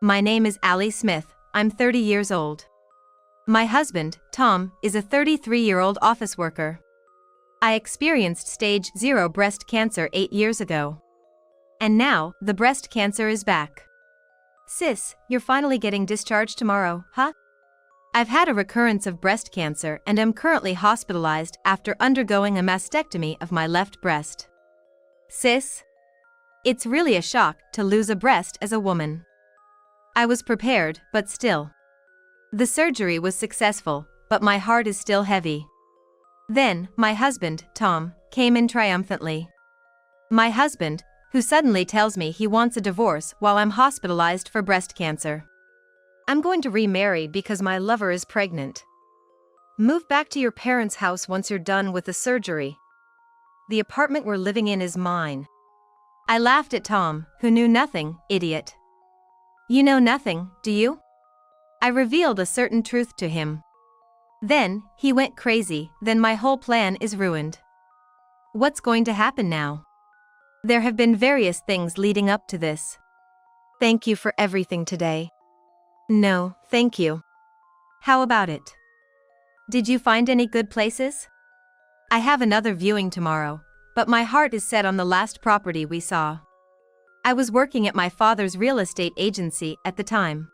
My name is Allie Smith, I'm 30 years old. My husband, Tom, is a 33-year-old office worker. I experienced stage 0 breast cancer 8 years ago. And now, the breast cancer is back. Sis, you're finally getting discharged tomorrow, huh? I've had a recurrence of breast cancer and am currently hospitalized after undergoing a mastectomy of my left breast. Sis? It's really a shock to lose a breast as a woman. I was prepared, but still. The surgery was successful, but my heart is still heavy. Then, my husband, Tom, came in triumphantly. My husband, who suddenly tells me he wants a divorce while I'm hospitalized for breast cancer. I'm going to remarry because my lover is pregnant. Move back to your parents' house once you're done with the surgery. The apartment we're living in is mine. I laughed at Tom, who knew nothing, idiot. You know nothing, do you? I revealed a certain truth to him. Then, he went crazy, then my whole plan is ruined. What's going to happen now? There have been various things leading up to this. Thank you for everything today. No, thank you. How about it? Did you find any good places? I have another viewing tomorrow, but my heart is set on the last property we saw. I was working at my father's real estate agency at the time.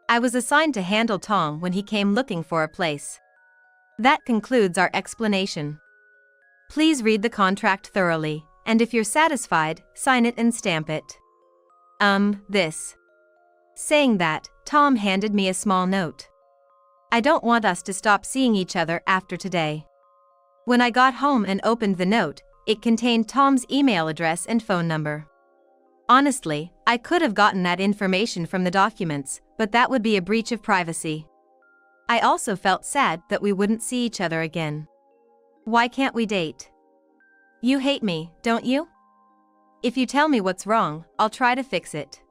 I was assigned to handle Tom when he came looking for a place. That concludes our explanation. Please read the contract thoroughly, and if you're satisfied, sign it and stamp it. This. Saying that, Tom handed me a small note. I don't want us to stop seeing each other after today. When I got home and opened the note, it contained Tom's email address and phone number. Honestly, I could have gotten that information from the documents, but that would be a breach of privacy. I also felt sad that we wouldn't see each other again. Why can't we date? You hate me, don't you? If you tell me what's wrong, I'll try to fix it.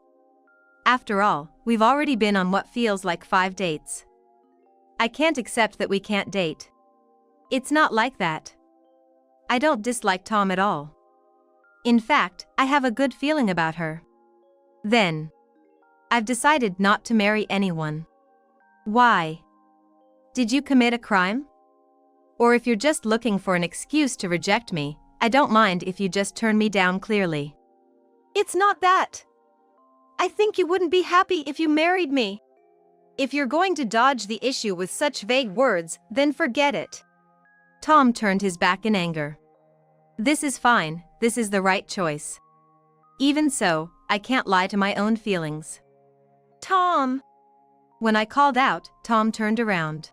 After all, we've already been on what feels like 5 dates. I can't accept that we can't date. It's not like that. I don't dislike Tom at all. In fact, I have a good feeling about her. Then, I've decided not to marry anyone. Why? Did you commit a crime? Or if you're just looking for an excuse to reject me, I don't mind if you just turn me down clearly. It's not that. I think you wouldn't be happy if you married me. If you're going to dodge the issue with such vague words, then forget it. Tom turned his back in anger. This is fine, this is the right choice. Even so, I can't lie to my own feelings. Tom! When I called out, Tom turned around.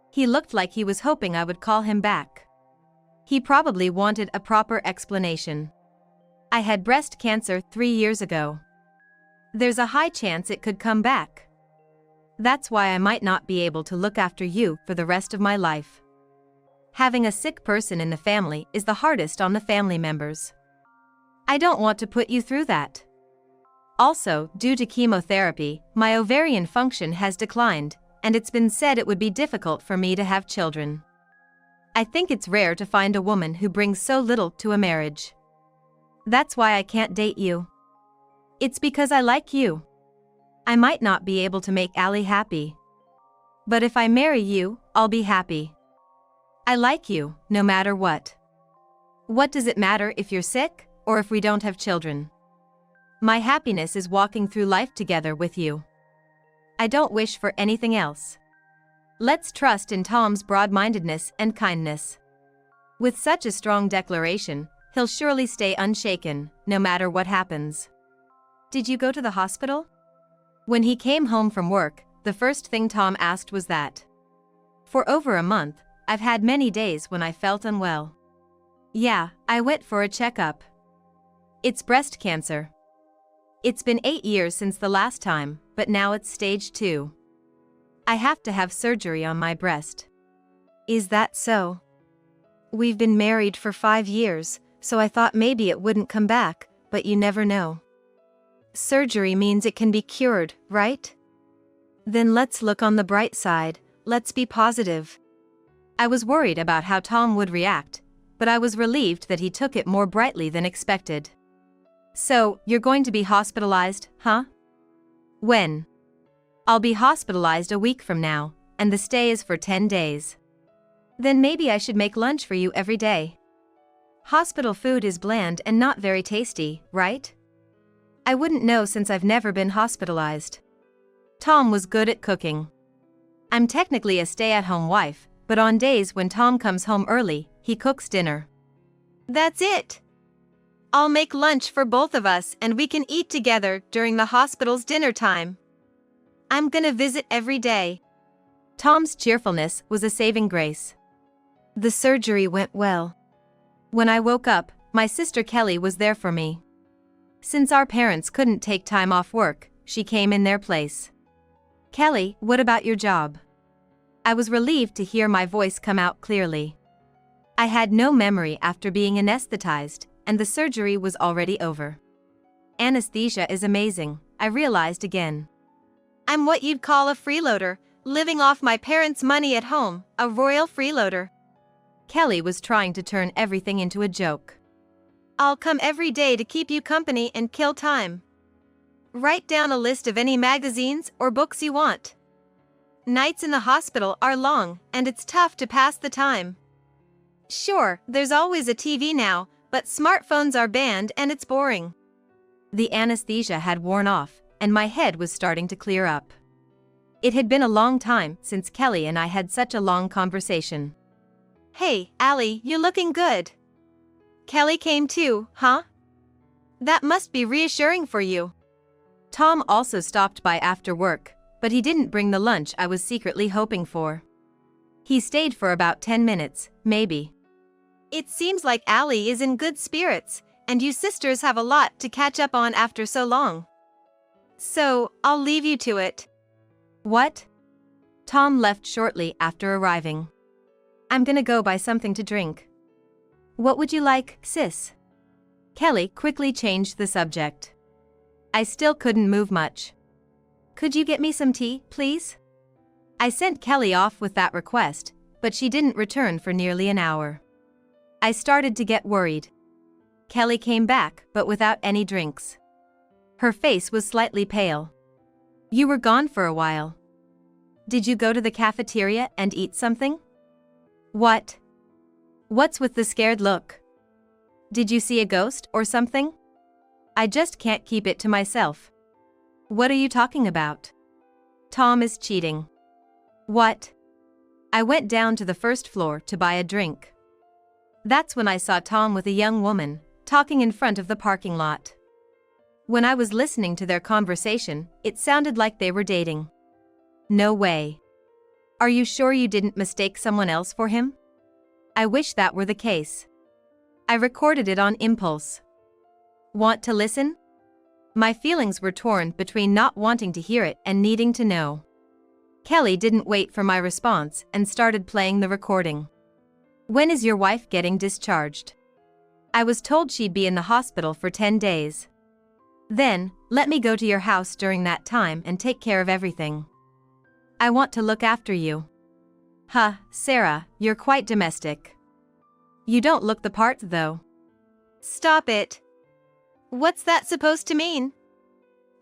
He looked like he was hoping I would call him back. He probably wanted a proper explanation. I had breast cancer 3 years ago. There's a high chance it could come back. That's why I might not be able to look after you for the rest of my life. Having a sick person in the family is the hardest on the family members. I don't want to put you through that. Also, due to chemotherapy, my ovarian function has declined, and it's been said it would be difficult for me to have children. I think it's rare to find a woman who brings so little to a marriage. That's why I can't date you. It's because I like you. I might not be able to make Allie happy. But if I marry you, I'll be happy. I like you, no matter what. What does it matter if you're sick, or if we don't have children? My happiness is walking through life together with you. I don't wish for anything else. Let's trust in Tom's broad-mindedness and kindness. With such a strong declaration, he'll surely stay unshaken, no matter what happens. Did you go to the hospital? When he came home from work, the first thing Tom asked was that. For over a month, I've had many days when I felt unwell. Yeah, I went for a checkup. It's breast cancer. It's been 8 years since the last time, but now it's stage 2. I have to have surgery on my breast. Is that so? We've been married for 5 years, so I thought maybe it wouldn't come back, but you never know. Surgery means it can be cured, right? Then let's look on the bright side, let's be positive. I was worried about how Tom would react, but I was relieved that he took it more brightly than expected. So, you're going to be hospitalized, huh? When? I'll be hospitalized a week from now, and the stay is for 10 days. Then maybe I should make lunch for you every day. Hospital food is bland and not very tasty, right? I wouldn't know since I've never been hospitalized. Tom was good at cooking. I'm technically a stay-at-home wife, but on days when Tom comes home early, he cooks dinner. That's it. I'll make lunch for both of us and we can eat together during the hospital's dinner time. I'm gonna visit every day. Tom's cheerfulness was a saving grace. The surgery went well. When I woke up, my sister Kelly was there for me. Since our parents couldn't take time off work, she came in their place. Kelly, what about your job? I was relieved to hear my voice come out clearly. I had no memory after being anesthetized, and the surgery was already over. Anesthesia is amazing, I realized again. I'm what you'd call a freeloader, living off my parents' money at home, a royal freeloader. Kelly was trying to turn everything into a joke. I'll come every day to keep you company and kill time. Write down a list of any magazines or books you want. Nights in the hospital are long, and it's tough to pass the time. Sure, there's always a TV now, but smartphones are banned and it's boring. The anesthesia had worn off, and my head was starting to clear up. It had been a long time since Kelly and I had such a long conversation. Hey, Allie, you're looking good. Kelly came too, huh? That must be reassuring for you. Tom also stopped by after work, but he didn't bring the lunch I was secretly hoping for. He stayed for about 10 minutes, maybe. It seems like Allie is in good spirits, and you sisters have a lot to catch up on after so long. So, I'll leave you to it. What? Tom left shortly after arriving. I'm gonna go buy something to drink. What would you like, sis? Kelly quickly changed the subject. I still couldn't move much. Could you get me some tea, please? I sent Kelly off with that request, but she didn't return for nearly an hour. I started to get worried. Kelly came back, but without any drinks. Her face was slightly pale. You were gone for a while. Did you go to the cafeteria and eat something? What? What's with the scared look? Did you see a ghost or something? I just can't keep it to myself. What are you talking about? Tom is cheating. What? I went down to the first floor to buy a drink. That's when I saw Tom with a young woman, talking in front of the parking lot. When I was listening to their conversation, it sounded like they were dating. No way. Are you sure you didn't mistake someone else for him? I wish that were the case. I recorded it on impulse. Want to listen? My feelings were torn between not wanting to hear it and needing to know. Kelly didn't wait for my response and started playing the recording. When is your wife getting discharged? I was told she'd be in the hospital for 10 days. Then, let me go to your house during that time and take care of everything. I want to look after you. Huh, Sarah, you're quite domestic. You don't look the part though. Stop it. What's that supposed to mean?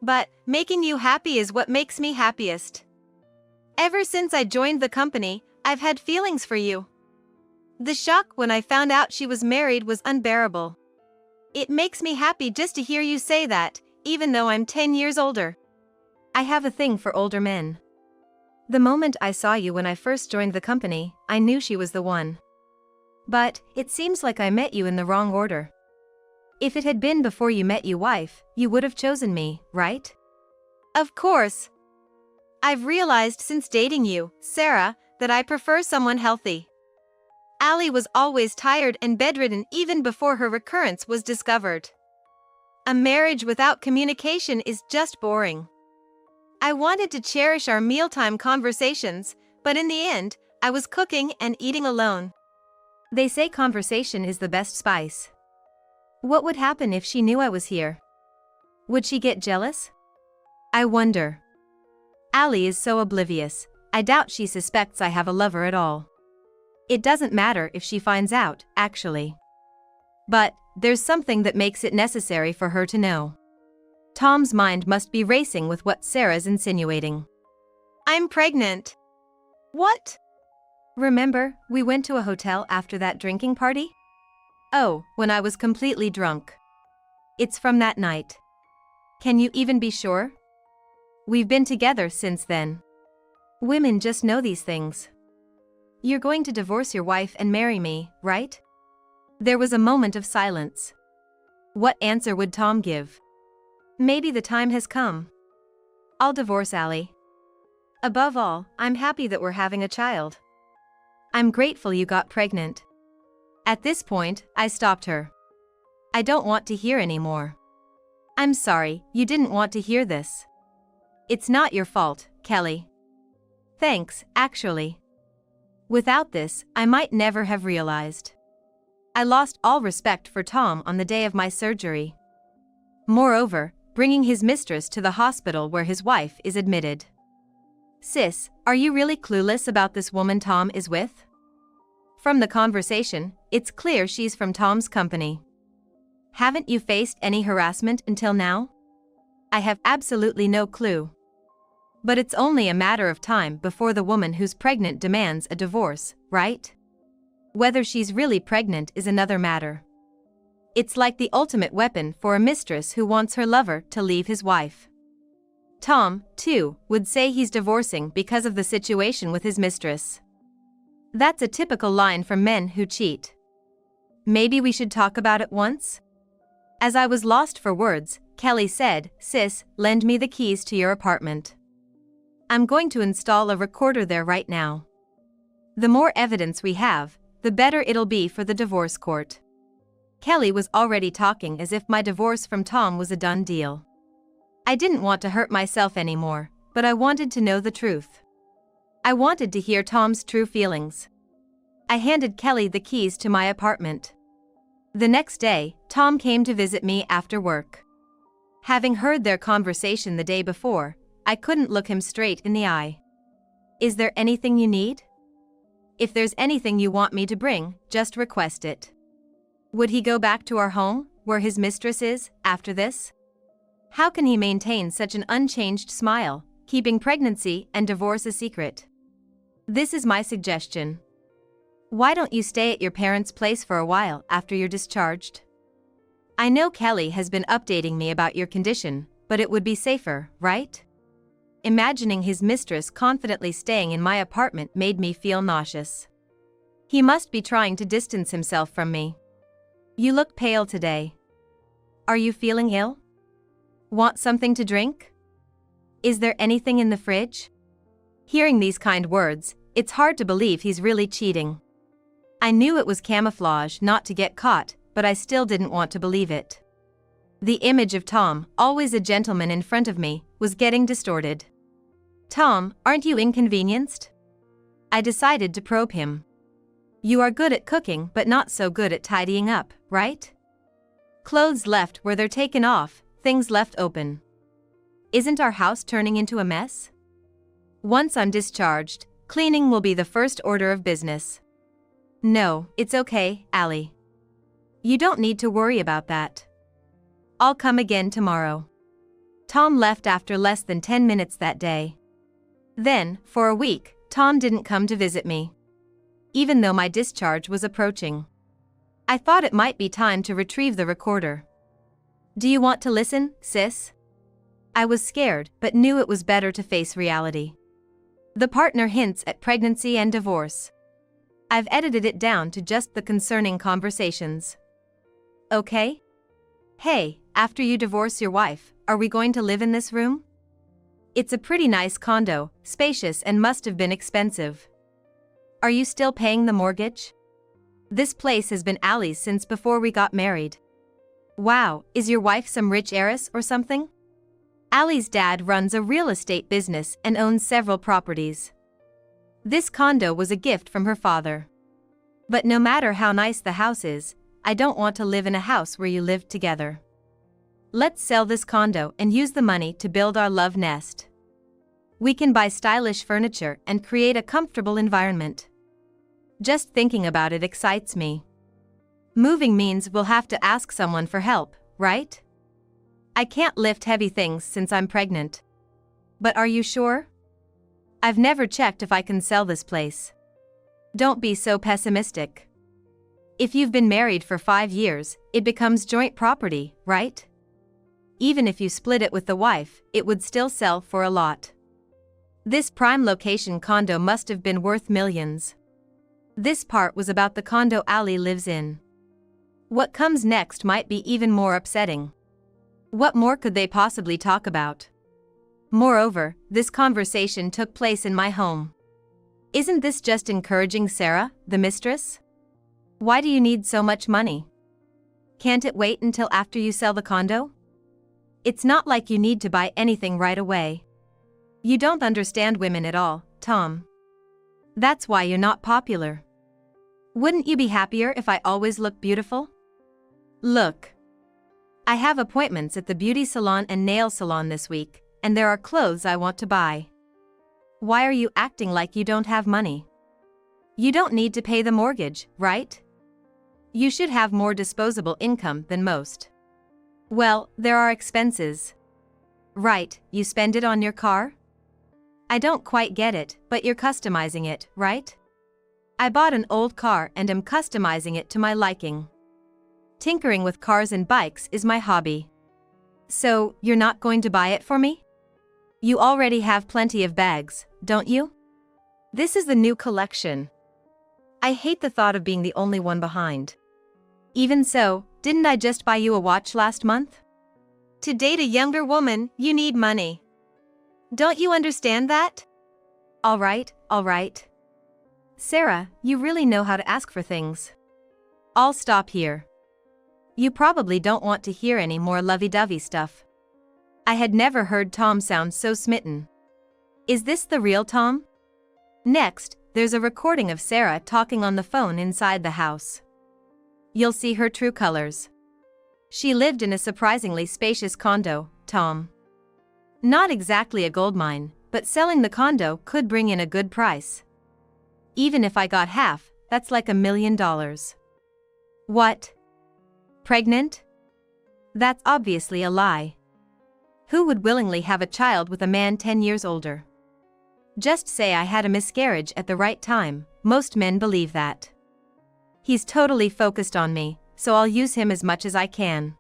But, making you happy is what makes me happiest. Ever since I joined the company, I've had feelings for you. The shock when I found out she was married was unbearable. It makes me happy just to hear you say that, even though I'm 10 years older. I have a thing for older men. The moment I saw you when I first joined the company, I knew she was the one. But, it seems like I met you in the wrong order. If it had been before you met your wife, you would have chosen me, right? Of course. I've realized since dating you, Sarah, that I prefer someone healthy. Allie was always tired and bedridden even before her recurrence was discovered. A marriage without communication is just boring. I wanted to cherish our mealtime conversations, but in the end, I was cooking and eating alone. They say conversation is the best spice. What would happen if she knew I was here? Would she get jealous? I wonder. Allie is so oblivious, I doubt she suspects I have a lover at all. It doesn't matter if she finds out, actually. But, there's something that makes it necessary for her to know. Tom's mind must be racing with what Sarah's insinuating. I'm pregnant. What? Remember, we went to a hotel after that drinking party? Oh, when I was completely drunk. It's from that night. Can you even be sure? We've been together since then. Women just know these things. You're going to divorce your wife and marry me, right? There was a moment of silence. What answer would Tom give? Maybe the time has come. I'll divorce Allie. Above all, I'm happy that we're having a child. I'm grateful you got pregnant. At this point, I stopped her. I don't want to hear anymore. I'm sorry, you didn't want to hear this. It's not your fault, Kelly. Thanks, actually. Without this, I might never have realized. I lost all respect for Tom on the day of my surgery. Moreover, bringing his mistress to the hospital where his wife is admitted. Sis, are you really clueless about this woman Tom is with? From the conversation, it's clear she's from Tom's company. Haven't you faced any harassment until now? I have absolutely no clue. But it's only a matter of time before the woman who's pregnant demands a divorce, right? Whether she's really pregnant is another matter. It's like the ultimate weapon for a mistress who wants her lover to leave his wife. Tom, too, would say he's divorcing because of the situation with his mistress. That's a typical line from men who cheat. Maybe we should talk about it once? As I was lost for words, Kelly said, "Sis, lend me the keys to your apartment. I'm going to install a recorder there right now. The more evidence we have, the better it'll be for the divorce court." Kelly was already talking as if my divorce from Tom was a done deal. I didn't want to hurt myself anymore, but I wanted to know the truth. I wanted to hear Tom's true feelings. I handed Kelly the keys to my apartment. The next day, Tom came to visit me after work. Having heard their conversation the day before, I couldn't look him straight in the eye. "Is there anything you need? If there's anything you want me to bring, just request it." Would he go back to our home, where his mistress is, after this? How can he maintain such an unchanged smile, keeping pregnancy and divorce a secret? This is my suggestion. Why don't you stay at your parents' place for a while after you're discharged? I know Kelly has been updating me about your condition, but it would be safer, right? Imagining his mistress confidently staying in my apartment made me feel nauseous. He must be trying to distance himself from me. You look pale today. Are you feeling ill? Want something to drink? Is there anything in the fridge? Hearing these kind words, it's hard to believe he's really cheating. I knew it was camouflage not to get caught, but I still didn't want to believe it. The image of Tom, always a gentleman in front of me, was getting distorted. "Tom, aren't you inconvenienced?" I decided to probe him. "You are good at cooking but not so good at tidying up, right? Clothes left where they're taken off, things left open. Isn't our house turning into a mess? Once I'm discharged, cleaning will be the first order of business." "No, it's okay, Allie. You don't need to worry about that. I'll come again tomorrow." Tom left after less than 10 minutes that day. Then, for a week, Tom didn't come to visit me. Even though my discharge was approaching. I thought it might be time to retrieve the recorder. "Do you want to listen, sis?" I was scared, but knew it was better to face reality. The partner hints at pregnancy and divorce. I've edited it down to just the concerning conversations. Okay? "Hey, after you divorce your wife, are we going to live in this room? It's a pretty nice condo, spacious and must have been expensive. Are you still paying the mortgage? This place has been Allie's since before we got married. Wow, is your wife some rich heiress or something? Allie's dad runs a real estate business and owns several properties. This condo was a gift from her father. But no matter how nice the house is, I don't want to live in a house where you lived together. Let's sell this condo and use the money to build our love nest. We can buy stylish furniture and create a comfortable environment. Just thinking about it excites me. Moving means we'll have to ask someone for help, right? I can't lift heavy things since I'm pregnant. But are you sure? I've never checked if I can sell this place. Don't be so pessimistic. If you've been married for 5 years, it becomes joint property, right? Even if you split it with the wife, it would still sell for a lot. This prime location condo must have been worth millions. This part was about the condo Ali lives in. What comes next might be even more upsetting. What more could they possibly talk about? Moreover, this conversation took place in my home. Isn't this just encouraging Sarah, the mistress? Why do you need so much money? Can't it wait until after you sell the condo? It's not like you need to buy anything right away. You don't understand women at all, Tom. That's why you're not popular. Wouldn't you be happier if I always looked beautiful? Look. I have appointments at the beauty salon and nail salon this week, and there are clothes I want to buy. Why are you acting like you don't have money? You don't need to pay the mortgage, right? You should have more disposable income than most. Well, there are expenses. Right, you spend it on your car? I don't quite get it, but you're customizing it, right? I bought an old car and am customizing it to my liking. Tinkering with cars and bikes is my hobby. So, you're not going to buy it for me? You already have plenty of bags, don't you? This is the new collection. I hate the thought of being the only one behind. Even so, didn't I just buy you a watch last month? To date a younger woman, you need money. Don't you understand that? All right. Sarah, you really know how to ask for things. I'll stop here. You probably don't want to hear any more lovey-dovey stuff. I had never heard Tom sound so smitten. Is this the real Tom? Next, there's a recording of Sarah talking on the phone inside the house. You'll see her true colors. She lived in a surprisingly spacious condo, Tom. Not exactly a gold mine, but selling the condo could bring in a good price. Even if I got half, that's like $1 million. What? Pregnant? That's obviously a lie. Who would willingly have a child with a man 10 years older? Just say I had a miscarriage at the right time, most men believe that. He's totally focused on me, so I'll use him as much as I can.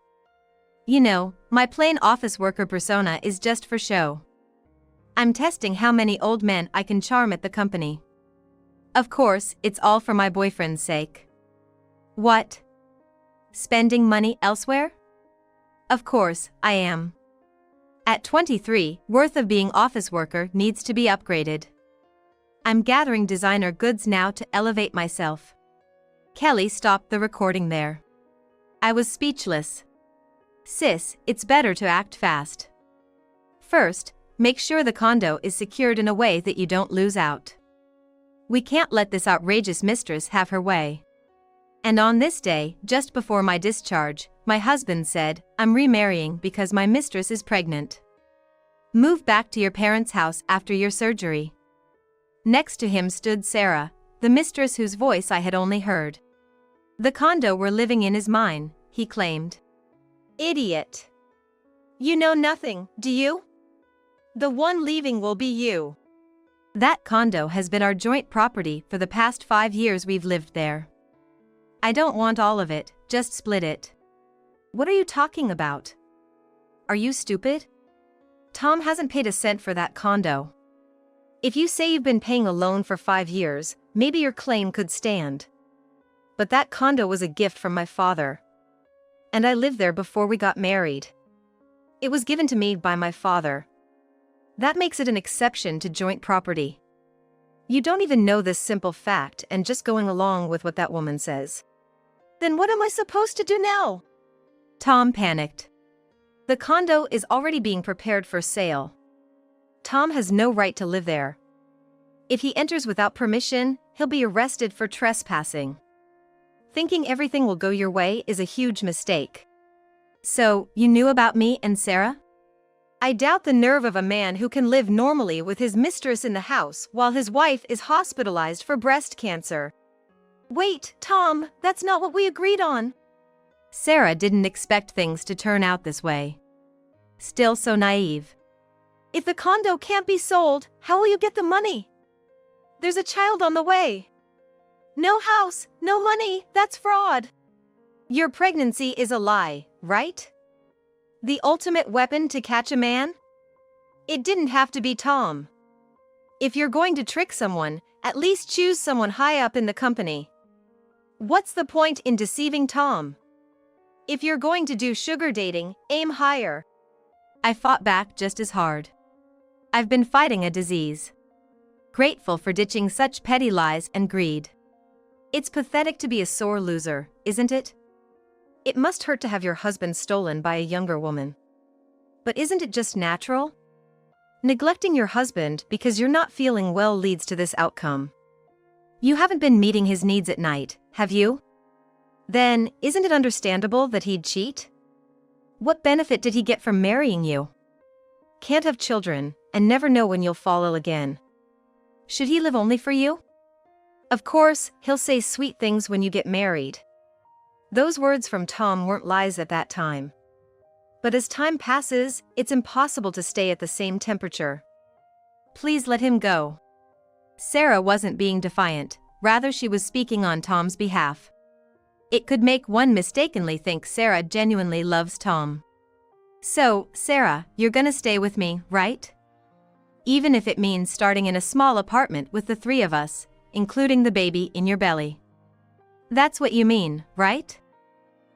You know, my plain office worker persona is just for show. I'm testing how many old men I can charm at the company. Of course, it's all for my boyfriend's sake. What? Spending money elsewhere? Of course, I am. At 23, worth of being office worker needs to be upgraded. I'm gathering designer goods now to elevate myself. Kelly stopped the recording there. I was speechless. Sis, it's better to act fast. First, make sure the condo is secured in a way that you don't lose out. We can't let this outrageous mistress have her way. And on this day, just before my discharge, my husband said, I'm remarrying because my mistress is pregnant. Move back to your parents' house after your surgery. Next to him stood Sarah, the mistress whose voice I had only heard. The condo we're living in is mine, he claimed. Idiot. You know nothing, do you? The one leaving will be you. That condo has been our joint property for the past 5 years we've lived there. I don't want all of it, just split it. What are you talking about? Are you stupid? Tom hasn't paid a cent for that condo. If you say you've been paying a loan for 5 years, maybe your claim could stand. But that condo was a gift from my father. And I lived there before we got married. It was given to me by my father. That makes it an exception to joint property. You don't even know this simple fact and just going along with what that woman says. Then what am I supposed to do now? Tom panicked. The condo is already being prepared for sale. Tom has no right to live there. If he enters without permission, he'll be arrested for trespassing. Thinking everything will go your way is a huge mistake. So, you knew about me and Sarah? I doubt the nerve of a man who can live normally with his mistress in the house while his wife is hospitalized for breast cancer. Wait, Tom, that's not what we agreed on. Sarah didn't expect things to turn out this way. Still so naive. If the condo can't be sold, how will you get the money? There's a child on the way. No house, no money, that's fraud. Your pregnancy is a lie, right? The ultimate weapon to catch a man? It didn't have to be Tom. If you're going to trick someone, at least choose someone high up in the company. What's the point in deceiving Tom? If you're going to do sugar dating, aim higher. I fought back just as hard. I've been fighting a disease. Grateful for ditching such petty lies and greed. It's pathetic to be a sore loser, isn't it? It must hurt to have your husband stolen by a younger woman. But isn't it just natural? Neglecting your husband because you're not feeling well leads to this outcome. You haven't been meeting his needs at night, have you? Then, isn't it understandable that he'd cheat? What benefit did he get from marrying you? Can't have children, and never know when you'll fall ill again. Should he live only for you? Of course, he'll say sweet things when you get married. Those words from Tom weren't lies at that time. But as time passes, it's impossible to stay at the same temperature. Please let him go. Sarah wasn't being defiant, rather she was speaking on Tom's behalf. It could make one mistakenly think Sarah genuinely loves Tom. So, Sarah, you're gonna stay with me, right? Even if it means starting in a small apartment with the three of us, including the baby in your belly. That's what you mean, right?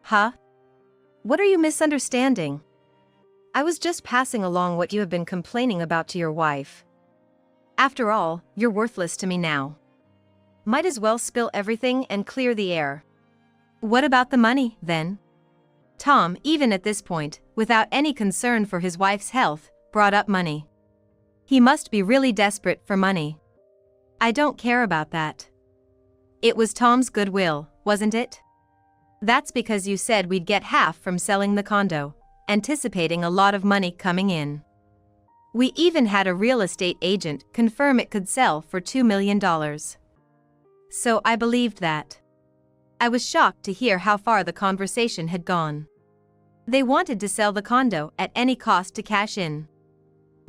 Huh? What are you misunderstanding? I was just passing along what you have been complaining about to your wife. After all, you're worthless to me now. Might as well spill everything and clear the air. What about the money, then? Tom, even at this point, without any concern for his wife's health, brought up money. He must be really desperate for money. I don't care about that. It was Tom's goodwill, wasn't it? That's because you said we'd get half from selling the condo, anticipating a lot of money coming in. We even had a real estate agent confirm it could sell for $2 million. So I believed that. I was shocked to hear how far the conversation had gone. They wanted to sell the condo at any cost to cash in.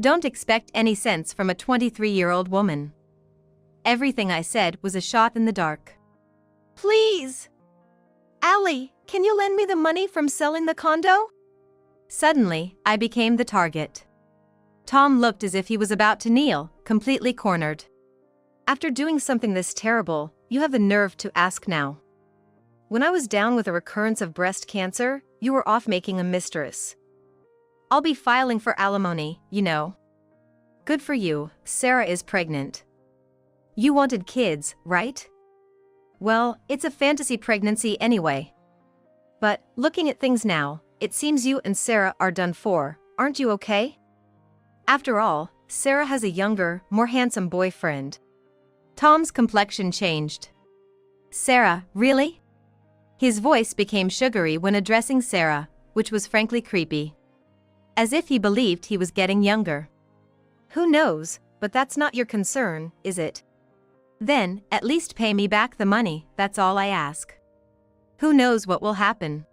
Don't expect any sense from a 23-year-old woman. Everything I said was a shot in the dark. Please! Allie, can you lend me the money from selling the condo? Suddenly, I became the target. Tom looked as if he was about to kneel, completely cornered. After doing something this terrible, you have the nerve to ask now. When I was down with a recurrence of breast cancer, you were off making a mistress. I'll be filing for alimony, you know. Good for you, Sarah is pregnant. You wanted kids, right? Well, it's a fantasy pregnancy anyway. But, looking at things now, it seems you and Sarah are done for, aren't you okay? After all, Sarah has a younger, more handsome boyfriend. Tom's complexion changed. Sarah, really? His voice became sugary when addressing Sarah, which was frankly creepy. As if he believed he was getting younger. Who knows, but that's not your concern, is it? Then, at least pay me back the money, that's all I ask. Who knows what will happen?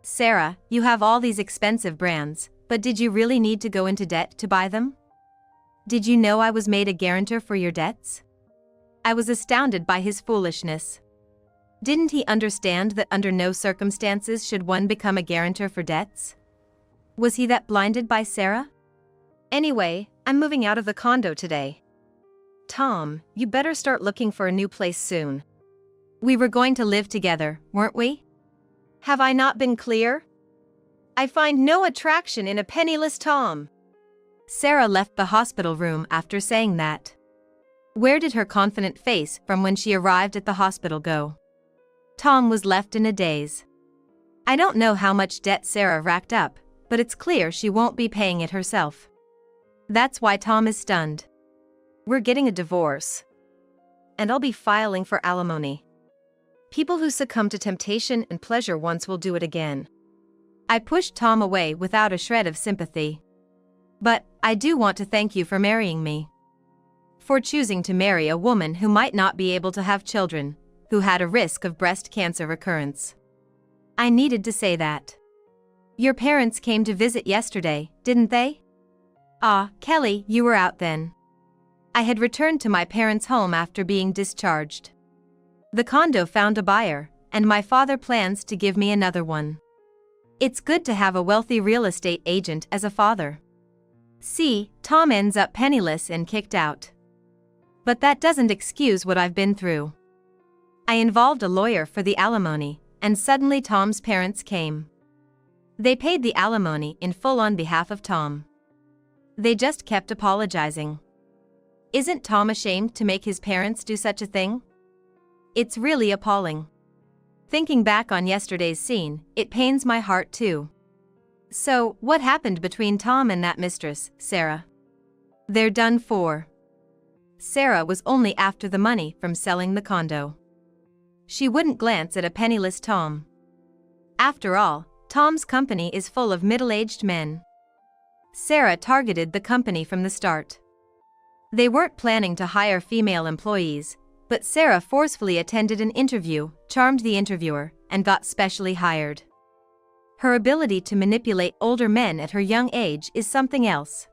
Sarah, you have all these expensive brands, but did you really need to go into debt to buy them? Did you know I was made a guarantor for your debts? I was astounded by his foolishness. Didn't he understand that under no circumstances should one become a guarantor for debts? Was he that blinded by Sarah? Anyway, I'm moving out of the condo today. Tom, you better start looking for a new place soon. We were going to live together, weren't we? Have I not been clear? I find no attraction in a penniless Tom. Sarah left the hospital room after saying that. Where did her confident face from when she arrived at the hospital go? Tom was left in a daze. I don't know how much debt Sarah racked up, but it's clear she won't be paying it herself. That's why Tom is stunned. We're getting a divorce. And I'll be filing for alimony. People who succumb to temptation and pleasure once will do it again. I pushed Tom away without a shred of sympathy. But, I do want to thank you for marrying me. For choosing to marry a woman who might not be able to have children, who had a risk of breast cancer recurrence. I needed to say that. Your parents came to visit yesterday, didn't they? Ah, Kelly, you were out then. I had returned to my parents' home after being discharged. The condo found a buyer, and my father plans to give me another one. It's good to have a wealthy real estate agent as a father. See, Tom ends up penniless and kicked out. But that doesn't excuse what I've been through. I involved a lawyer for the alimony, and suddenly Tom's parents came. They paid the alimony in full on behalf of Tom. They just kept apologizing. Isn't Tom ashamed to make his parents do such a thing? It's really appalling. Thinking back on yesterday's scene, it pains my heart too. So, what happened between Tom and that mistress, Sarah? They're done for. Sarah was only after the money from selling the condo. She wouldn't glance at a penniless Tom. After all, Tom's company is full of middle-aged men. Sarah targeted the company from the start. They weren't planning to hire female employees, but Sarah forcefully attended an interview, charmed the interviewer, and got specially hired. Her ability to manipulate older men at her young age is something else.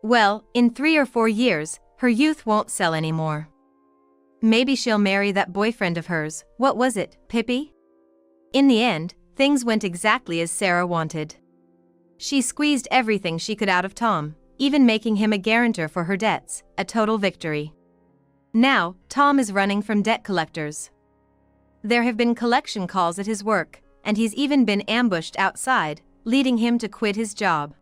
Well, in 3 or 4 years, her youth won't sell anymore. Maybe she'll marry that boyfriend of hers, what was it, Pippi? In the end, things went exactly as Sarah wanted. She squeezed everything she could out of Tom, even making him a guarantor for her debts, a total victory. Now, Tom is running from debt collectors. There have been collection calls at his work, and he's even been ambushed outside, leading him to quit his job.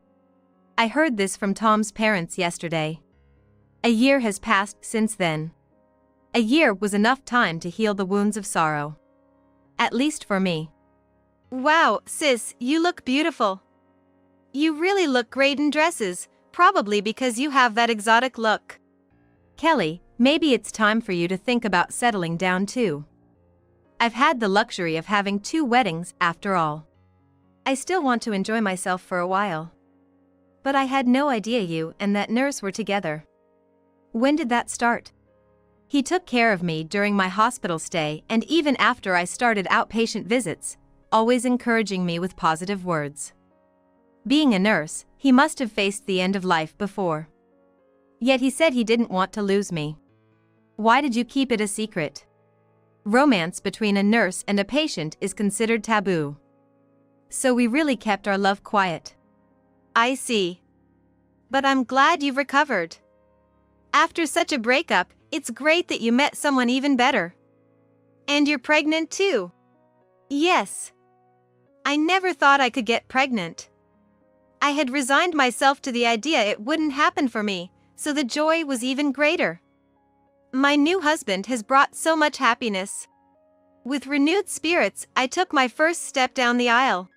I heard this from Tom's parents yesterday. A year has passed since then. A year was enough time to heal the wounds of sorrow. At least for me. Wow, sis, you look beautiful. You really look great in dresses, probably because you have that exotic look. Kelly, maybe it's time for you to think about settling down too. I've had the luxury of having 2 weddings after all. I still want to enjoy myself for a while. But I had no idea you and that nurse were together. When did that start? He took care of me during my hospital stay and even after I started outpatient visits, always encouraging me with positive words. Being a nurse, he must have faced the end of life before. Yet he said he didn't want to lose me. Why did you keep it a secret? Romance between a nurse and a patient is considered taboo. So we really kept our love quiet. I see. But I'm glad you've recovered. After such a breakup, it's great that you met someone even better. And you're pregnant too. Yes. I never thought I could get pregnant. I had resigned myself to the idea it wouldn't happen for me, so the joy was even greater. My new husband has brought so much happiness. With renewed spirits, I took my first step down the aisle.